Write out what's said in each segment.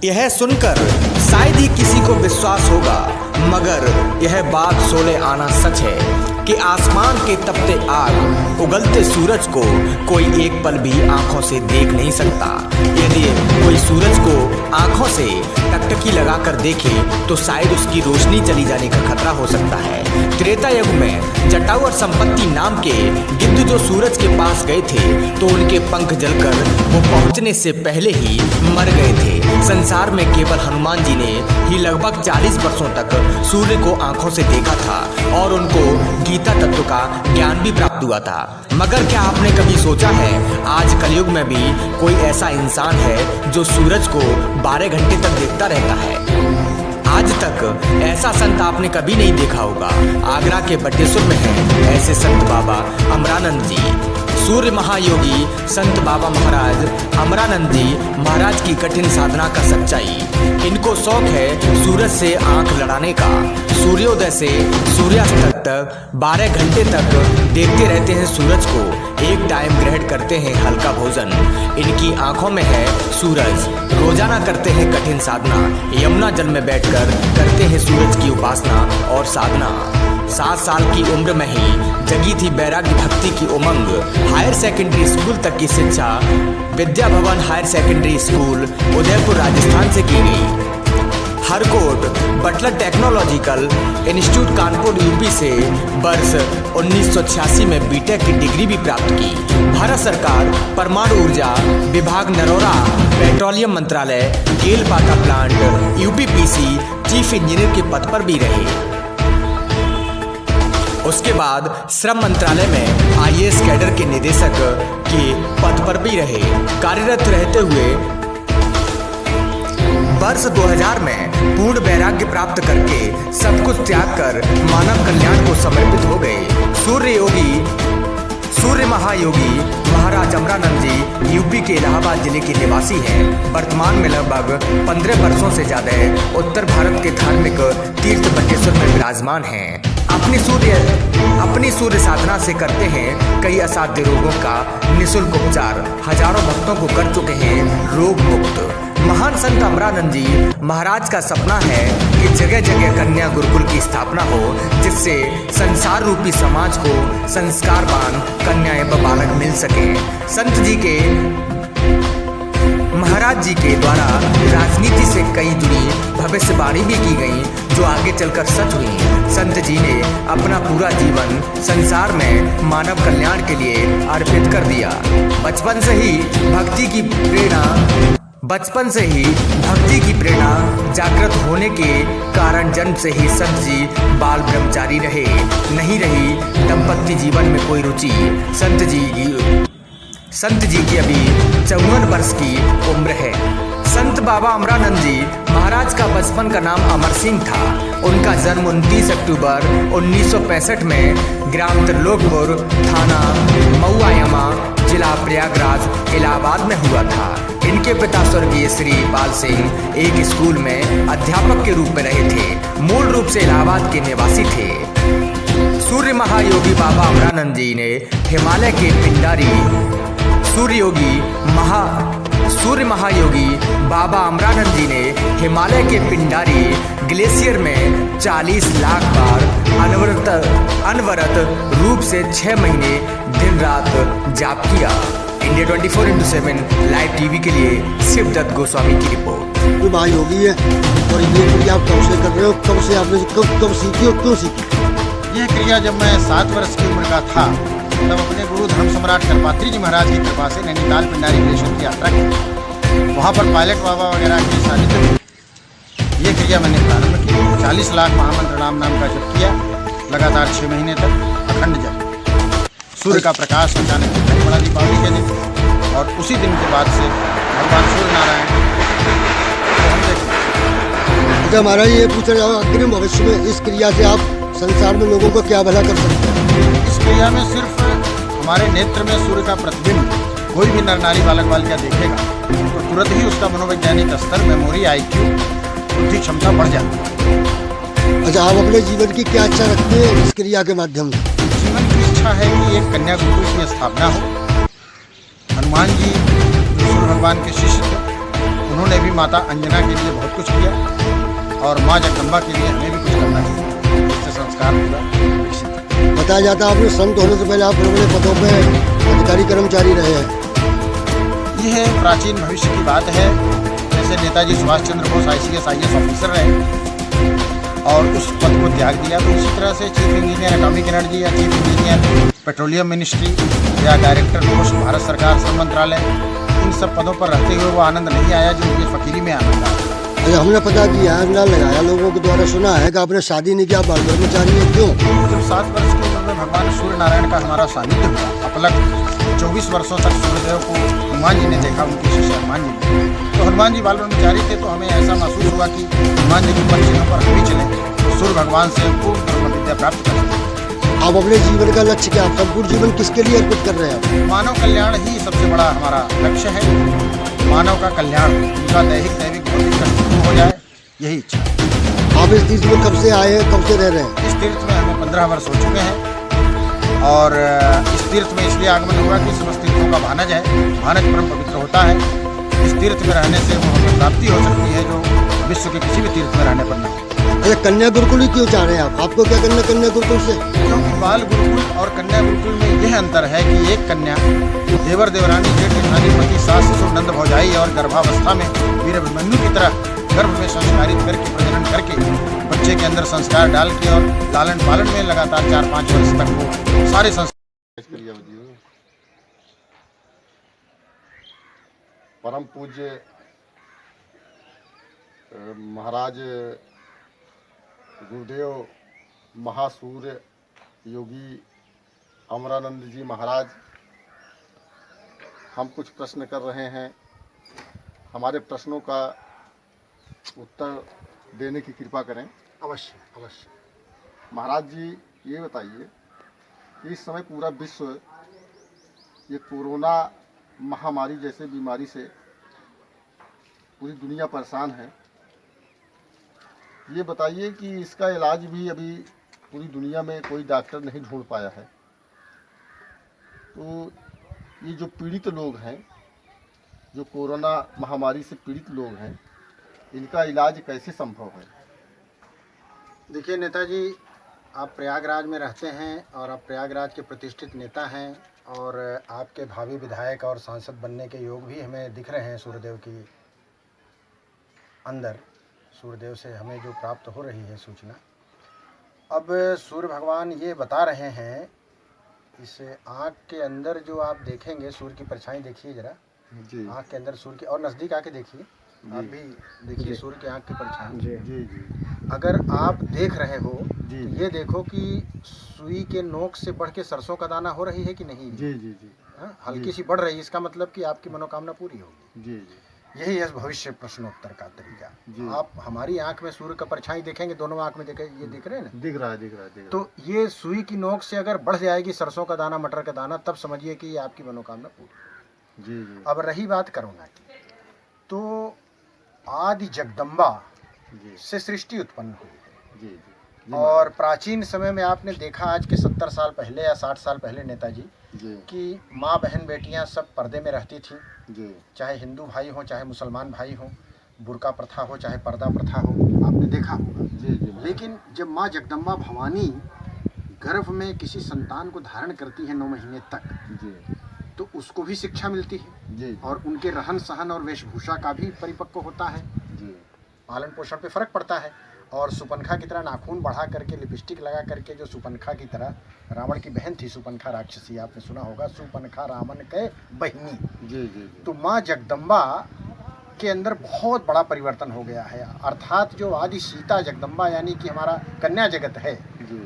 यह सुनकर शायद ही किसी को विश्वास होगा, मगर यह बात सोले आना सच है कि आसमान के तपते आग, उगलते सूरज को कोई एक पल भी आंखों से देख नहीं सकता। यदि कोई सूरज को आंखों से टकटकी लगाकर देखे तो शायद उसकी रोशनी चली जाने का खतरा हो सकता है। त्रेता युग में जटाऊ और संपत्ति नाम के गिद्ध जो सूरज के पास गए थे तो उनके पंख जलकर वो पहुंचने से पहले ही मर गए थे। संसार में केवल हनुमान जी ने ही लगभग 40 वर्षों तक सूर्य को आंखों से देखा था और उनको गीता तत्व का ज्ञान भी प्राप्त हुआ था। मगर क्या आपने कभी सोचा है आज कलयुग में भी कोई ऐसा इंसान है जो सूरज को 12 घंटे तक देखता रहता है? आज तक ऐसा संत आपने कभी नहीं देखा होगा। आगरा के बटेश्वर में है ऐसे संत बाबा अमरानंद जी। सूर्य महायोगी संत बाबा महाराज अमरानंद जी महाराज की कठिन साधना का सच्चाई। इनको शौक है सूरज से आंख लड़ाने का। सूर्योदय से सूर्यास्त तक 12 घंटे तक देखते रहते हैं सूरज को। एक टाइम ग्रहण करते हैं हल्का भोजन। इनकी आंखों में है सूरज। रोजाना करते हैं कठिन साधना। यमुना जल में बैठकर करते हैं सूरज की उपासना और साधना। 7 साल की उम्र में ही जगी थी वैराग्य भक्ति की उमंग। हायर सेकेंडरी स्कूल तक की शिक्षा Vidya Bhawan higher secondary school Udaipur Rajasthan से की गई। Harcourt Butler technological institute Kanpur UP से वर्ष 1986 में बीटेक की डिग्री भी प्राप्त की। भारत सरकार परमाणु ऊर्जा विभाग नरोरा पेट्रोलियम मंत्रालय गेल पाटा प्लांट यूपीपीसी चीफ इंजीनियर के पद पर भी रहे। उसके बाद श्रम मंत्रालय में आईएएस कैडर के निदेशक के पद पर भी रहे। कार्यरत रहते हुए वर्ष 2000 में पूर्ण वैराग्य प्राप्त करके सब कुछ त्याग कर मानव कल्याण को समर्पित हो गए। सूर्य महायोगी महाराज अमरानंद जी यूपी के इलाहाबाद जिले के निवासी हैं। वर्तमान में लगभग 15 वर्षों से ज्यादा उत्तर भारत के धार्मिक तीर्थ बटेश्वर में विराजमान हैं। अपनी सूर्य साधना से करते हैं कई असाध्य रोगों का निःशुल्क उपचार। हजारों भक्तों को कर चुके हैं रोग मुक्त। महान संत अमरानंद जी महाराज का सपना है कि जगह जगह कन्या गुरुकुल की स्थापना हो, जिससे संसार रूपी समाज को संस्कारवान कन्या एवं बालक मिल सके। संत जी के महाराज जी के द्वारा राजनीति से कई जुड़ी भविष्यवाणी भी की गई जो आगे चलकर सच हुई। संत जी ने अपना पूरा जीवन संसार में मानव कल्याण के लिए अर्पित कर दिया। बचपन से ही भक्ति की प्रेरणा जागृत होने के कारण जन्म से ही संत जी बाल ब्रह्मचारी रहे। नहीं रही दंपत्ति जीवन में कोई रुचि। संत जी की अभी 54 वर्ष की उम्र है। संत बाबा अमरानंद जी महाराज का बचपन का नाम अमर सिंह था। उनका जन्म 29 अक्टूबर 1965 में ग्राम त्रिलोकपुर थाना मऊआयमा जिला प्रयागराज इलाहाबाद में हुआ था। इनके पिता स्वर्गीय श्री पाल सिंह एक स्कूल में अध्यापक के रूप में रहे े। मूल रूप से इलाहाबाद के निवासी थे। सूर्य महायोगी बाबा अमरानंद जी ने हिमालय के पिंडारी सूर्य महायोगी बाबा अमरानंद जी ने हिमालय के पिंडारी ग्लेशियर में 40 लाख बार अनवरत रूप से 6 महीने दिन रात जाप किया। इंडिया 24/7 लाइव टीवी के लिए शिवदत्त गोस्वामी की रिपोर्ट। महायोगी है और ये क्रिया आप कब से कर रहे हो? कब से आपने कब सीखी और क्यों सीखी? यह क्रिया जब मैं 7 वर्ष की उम्र का था तब अपने गुरु धर्म सम्राट करपात्री जी महाराज की कृपा से नैनीताल पिंडारी ग्लेशियर की यात्रा की। वहाँ पर पायलट बाबा वगैरह के सानिध्य में ये क्रिया मैंने प्रारंभ की। 40 लाख महामंत्र राम नाम का जप किया लगातार 6 महीने तक अखंड जप। सूर्य का प्रकाश अचानक दिखाई पड़ा दीपावली के दिन और उसी दिन के बाद से भगवान सूर्य नारायण को हम देखते। महाराज ये पूछा जाओ अग्रिम भविष्य में इस क्रिया से आप संसार में लोगों को क्या भला कर सकते हैं? इस क्रिया में सिर्फ हमारे नेत्र में सूर्य का प्रतिबिंब कोई भी नर नारी बालक बालिका देखेगा तो तुरंत ही उसका मनोवैज्ञानिक स्तर, मेमोरी, IQ, बुद्धि क्षमता बढ़ जाती है। अच्छा, आप अपने जीवन की क्या इच्छा रखते हैं इस क्रिया के माध्यम से? जीवन की इच्छा है कि एक कन्या गुरुकुल की स्थापना हो। हनुमान जी जो सूर्य भगवान के शिष्य थे उन्होंने भी माता अंजना के लिए बहुत कुछ किया और माँ जगदम्बा के लिए हमें भी कुछ करना चाहिए, इससे संस्कार पूरा विकसित है। बताया जाता है आपने संत होने से पहले आप बड़े बड़े पदों पे अधिकारी कर्मचारी रहे हैं। यह प्राचीन भविष्य की बात है। जैसे Netaji Subhash Chandra Bose ICS IAS officer रहे और उस पद को त्याग दिया, तो इसी तरह से चीफ इंजीनियर एटॉमिक एनर्जी या चीफ इंजीनियर पेट्रोलियम मिनिस्ट्री या डायरेक्टर पोस्ट भारत सरकार श्रम मंत्रालय, इन सब पदों पर रहते हुए वो आनंद नहीं आया जो मुझे फकीरी में आनंद आया। अच्छा, हमने पता किया ना लगाया, लोगों के द्वारा सुना है कि आपने शादी नहीं किया, बाल कर्मचारी है, क्यों? जब 7 वर्ष की उम्र में भगवान सूर्य नारायण का हमारा सानिध्य हुआ, अपलक 24 वर्षों तक सूर्यदेव को हनुमान जी ने देखा, उनके शिष्य हनुमान जी ने। तो हनुमान जी बाल ब्रह्मचारी थे, तो हमें ऐसा महसूस हुआ कि हनुमान जी के परिचयों पर हम भी चलें, तो सूर्य भगवान से पूर्ण ब्रह्म विद्या प्राप्त कर सकें। आप अपने जीवन का लक्ष्य क्या, संपूर्ण जीवन किसके लिए अर्पित कर रहे हैं? मानव कल्याण ही सबसे बड़ा हमारा लक्ष्य है। मानव का कल्याण, उनका दैहिक दैविक भौतिक कष्ट दूर हो जाए, यही इच्छा है। आप इस तीर्थ में कब से आए हैं, कब से रह रहे हैं? इस तीर्थ में हमें 15 वर्ष हो चुके हैं और इस तीर्थ में इसलिए आगमन हुआ कि समस्त तीर्थों का भानज है, भानज परम पवित्र होता है। इस तीर्थ में रहने से वो हमें प्राप्ति हो सकती है जो विश्व के किसी भी तीर्थ में रहने पर न हो। अरे कन्या गुरुकुल ही क्यों चाह रहे हैं आप? आपको क्या करना कन्या गुरुकुल से? क्योंकि बाल गुरुकुल और कन्या गुरुकुल में यह अंतर है कि एक कन्या देवर देवरानी जेठ जेठानी पति सास ससुर नंद भौजाई और गर्भावस्था में वीर अभिमन्यु की तरह गर्भ में संस्कारित करके प्रजनन करके बच्चे के अंदर संस्कार डाल के और लालन पालन में लगातार 4-5 वर्ष तक वो सारे संस्कार। परम पूज्य महाराज गुरुदेव महासूर्य योगी अमरानंद जी महाराज हम कुछ प्रश्न कर रहे हैं। हमारे प्रश्नों का उत्तर देने की कृपा करें। अवश्य अवश्य। महाराज जी ये बताइए कि इस समय पूरा विश्व ये कोरोना महामारी जैसे बीमारी से पूरी दुनिया परेशान है। ये बताइए कि इसका इलाज भी अभी पूरी दुनिया में कोई डॉक्टर नहीं ढूंढ पाया है, तो ये जो पीड़ित लोग हैं, जो कोरोना महामारी से पीड़ित लोग हैं, इनका इलाज कैसे संभव है? देखिए नेताजी, आप प्रयागराज में रहते हैं और आप प्रयागराज के प्रतिष्ठित नेता हैं और आपके भावी विधायक और सांसद बनने के योग भी हमें दिख रहे हैं सूर्यदेव की अंदर। सूर्यदेव से हमें जो प्राप्त हो रही है सूचना, अब सूर्य भगवान ये बता रहे हैं, इस आँख के अंदर जो आप देखेंगे सूर्य की परछाई देखिए जरा, आँख के अंदर सूर्य की, और नज़दीक आके देखिए, आप भी देखिए सूर्य के आँख की परछाई। जी। अगर आप देख रहे हो तो ये देखो कि सुई के नोक से बढ़ के सरसों का दाना हो रही है कि नहीं? जी। हाँ, हल्की सी बढ़ रही है, इसका मतलब कि आपकी मनोकामना पूरी होगी। जी। यही है भविष्य प्रश्नोत्तर का तरीका। आप हमारी आंख में सूर्य का परछाई देखेंगे, दोनों आंख में देखे, ये दिख रहे हैं ना? दिख रहा है। तो ये सुई की नोक से अगर बढ़ जाएगी सरसों का दाना, मटर का दाना, तब समझिए कि ये आपकी मनोकामना पूरी। जी। अब रही बात कोरोना की, तो आदि जगदम्बा से सृष्टि उत्पन्न हुई है। जी। और प्राचीन समय में आपने देखा, आज के 70 साल पहले या 60 साल पहले नेताजी, कि माँ बहन बेटियां सब पर्दे में रहती थीं, चाहे हिंदू भाई हो चाहे मुसलमान भाई हो, बुर्का प्रथा हो चाहे पर्दा प्रथा हो, आपने देखा होगा। लेकिन जब माँ जगदम्बा भवानी गर्भ में किसी संतान को धारण करती है 9 महीने तक, तो उसको भी शिक्षा मिलती है और उनके रहन सहन और वेशभूषा का भी परिपक्व होता है, पालन पोषण पे फर्क पड़ता है। और सुपनखा की तरह नाखून बढ़ा करके, लिपस्टिक लगा करके, जो सुपनखा की तरह, रावण की बहन थी सुपनखा राक्षसी, आपने सुना होगा, सुपनखा रावण के बहनी। तो माँ जगदम्बा के अंदर बहुत बड़ा परिवर्तन हो गया है, अर्थात जो आदि सीता जगदम्बा यानी कि हमारा कन्या जगत है,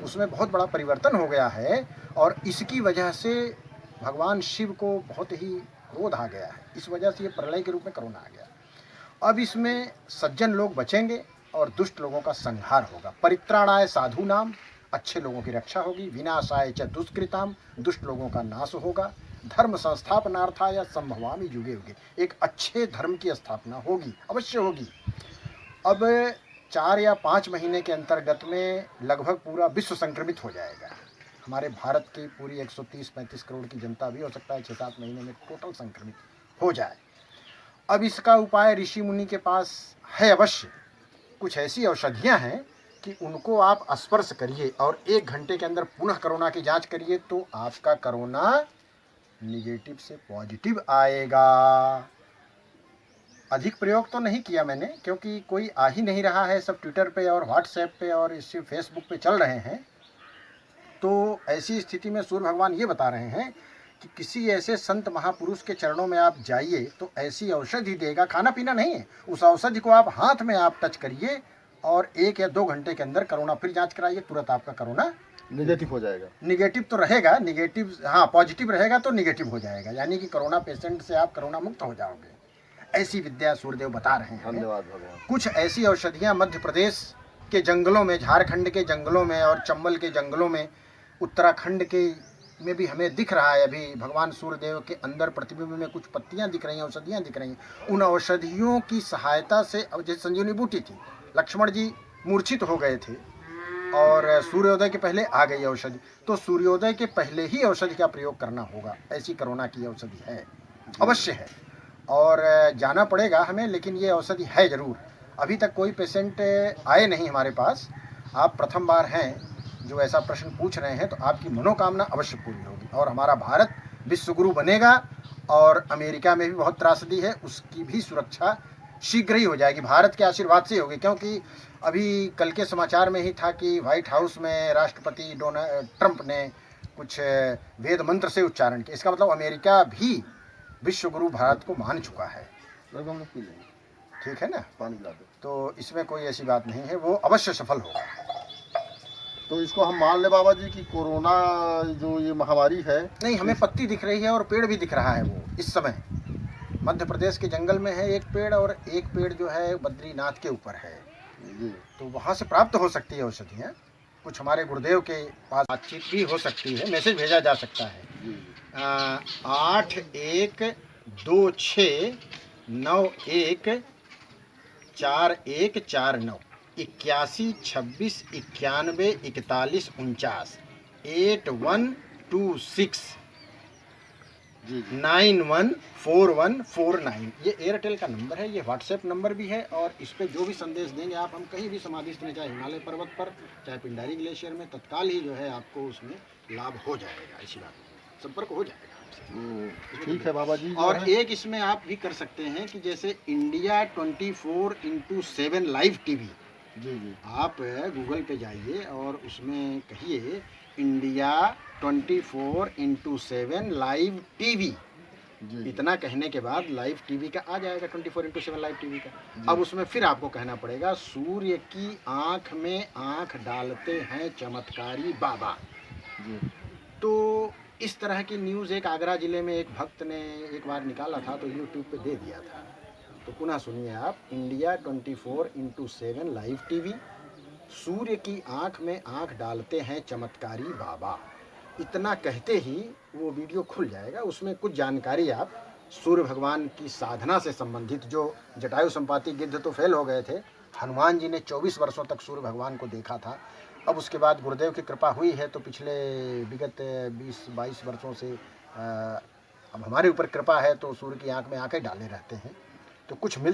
उसमें बहुत बड़ा परिवर्तन हो गया है। और इसकी वजह से भगवान शिव को बहुत ही क्रोध आ गया है, इस वजह से ये प्रलय के रूप में कोरोना आ गया। अब इसमें सज्जन लोग बचेंगे और दुष्ट लोगों का संहार होगा। परित्राणाय साधु नाम, अच्छे लोगों की रक्षा होगी। विनाशाय च दुष्कृताम, दुष्ट लोगों का नाश होगा। धर्म संस्थापनार्थाय संभवामि युगे युगे, एक अच्छे धर्म की स्थापना होगी, अवश्य होगी। अब 4 या 5 महीने के अंतर्गत में लगभग पूरा विश्व संक्रमित हो जाएगा। हमारे भारत की पूरी 130-135 करोड़ की जनता भी हो सकता है 6-7 महीने में टोटल संक्रमित हो जाए। अब इसका उपाय ऋषि मुनि के पास है अवश्य। कुछ ऐसी औषधियाँ हैं कि उनको आप स्पर्श करिए और 1 घंटे के अंदर पुनः कोरोना की जांच करिए तो आपका कोरोना निगेटिव से पॉजिटिव आएगा। अधिक प्रयोग तो नहीं किया मैंने, क्योंकि कोई आ ही नहीं रहा है, सब ट्विटर पे और व्हाट्सएप पे और इससे फेसबुक पे चल रहे हैं। तो ऐसी स्थिति में सूर्य भगवान ये बता रहे हैं कि किसी ऐसे संत महापुरुष के चरणों में आप जाइए तो ऐसी औषधि देगा, खाना पीना नहीं है, उस औषधि को आप हाथ में आप टच करिए और 1 या 2 घंटे के अंदर कोरोना फिर जांच कराइए, तुरंत आपका कोरोना निगेटिव हो जाएगा। निगेटिव तो रहेगा, निगेटिव हाँ पॉजिटिव रहेगा तो निगेटिव हो जाएगा, यानी कि कोरोना पेशेंट से आप कोरोना मुक्त हो जाओगे। ऐसी विद्या सूर्यदेव बता रहे हैं। धन्यवाद भगवान। कुछ ऐसी औषधियाँ मध्य प्रदेश के जंगलों में, झारखंड के जंगलों में और चंबल के जंगलों में, उत्तराखंड के में भी हमें दिख रहा है। अभी भगवान सूर्यदेव के अंदर प्रतिबिंब में कुछ पत्तियां दिख रही हैं, औषधियां दिख रही हैं। उन औषधियों की सहायता से, अब जैसे संजीवनी बूटी थी, लक्ष्मण जी मूर्छित हो गए थे और सूर्योदय के पहले आ गई औषधि, तो सूर्योदय के पहले ही औषधि का प्रयोग करना होगा। ऐसी कोरोना की औषधि है, अवश्य है, और जाना पड़ेगा हमें, लेकिन ये औषधि है ज़रूर। अभी तक कोई पेशेंट आए नहीं हमारे पास, आप प्रथम बार हैं जो ऐसा प्रश्न पूछ रहे हैं, तो आपकी मनोकामना अवश्य पूरी होगी और हमारा भारत विश्वगुरु बनेगा। और अमेरिका में भी बहुत त्रासदी है, उसकी भी सुरक्षा शीघ्र ही हो जाएगी, भारत के आशीर्वाद से होगी। क्योंकि अभी कल के समाचार में ही था कि व्हाइट हाउस में राष्ट्रपति डोनाल्ड ट्रंप ने कुछ वेद मंत्र से उच्चारण किया। इसका मतलब अमेरिका भी विश्वगुरु भारत को मान चुका है। लगभग हम लोग पी लेंगे, ठीक है ना, पानी ला दो। तो इसमें कोई ऐसी बात नहीं है, वो अवश्य सफल होगा। तो इसको हम मान ले बाबा जी कि कोरोना जो ये महामारी है, नहीं, हमें पत्ती दिख रही है और पेड़ भी दिख रहा है। वो इस समय मध्य प्रदेश के जंगल में है एक पेड़, और एक पेड़ जो है बद्रीनाथ के ऊपर है, जी तो वहाँ से प्राप्त हो सकती है औषधियाँ। कुछ हमारे गुरुदेव के पास बातचीत भी हो सकती है, मैसेज भेजा जा सकता है। जी 8126914149 8126914149 8126 जी 914149। ये एयरटेल का नंबर है, ये व्हाट्सएप नंबर भी है, और इस पर जो भी संदेश देंगे आप, हम कहीं भी समाधिस्थ में, चाहे हिमालय पर्वत पर, चाहे पिंडारी ग्लेशियर में, तत्काल ही जो है आपको उसमें लाभ हो जाएगा। ऐसी बात, संपर्क हो जाएगा आपसे। ठीक है बाबा जी। और एक इसमें आप भी कर सकते हैं कि जैसे इंडिया 24x7 लाइव टीवी, जी जी आप गूगल पे जाइए और उसमें कहिए इंडिया 24x7 लाइव टीवी। जी इतना कहने के बाद लाइव टीवी का आ जाएगा, 24x7 लाइव टीवी का। अब उसमें फिर आपको कहना पड़ेगा, सूर्य की आंख में आंख डालते हैं चमत्कारी बाबा। जी तो इस तरह की न्यूज़ एक आगरा ज़िले में एक भक्त ने एक बार निकाला था, तो यूट्यूब पे दे दिया था। तो पुनः सुनिए आप, इंडिया 24x7 लाइव टीवी, सूर्य की आंख में आंख डालते हैं चमत्कारी बाबा। इतना कहते ही वो वीडियो खुल जाएगा। उसमें कुछ जानकारी आप सूर्य भगवान की साधना से संबंधित, जो जटायु संपाति गिद्ध तो फेल हो गए थे, हनुमान जी ने 24 वर्षों तक सूर्य भगवान को देखा था। अब उसके बाद गुरुदेव की कृपा हुई है, तो पिछले विगत 20-22 वर्षों से अब हमारे ऊपर कृपा है, तो सूर्य की आंख में आंखें डाले रहते हैं, तो कुछ मिल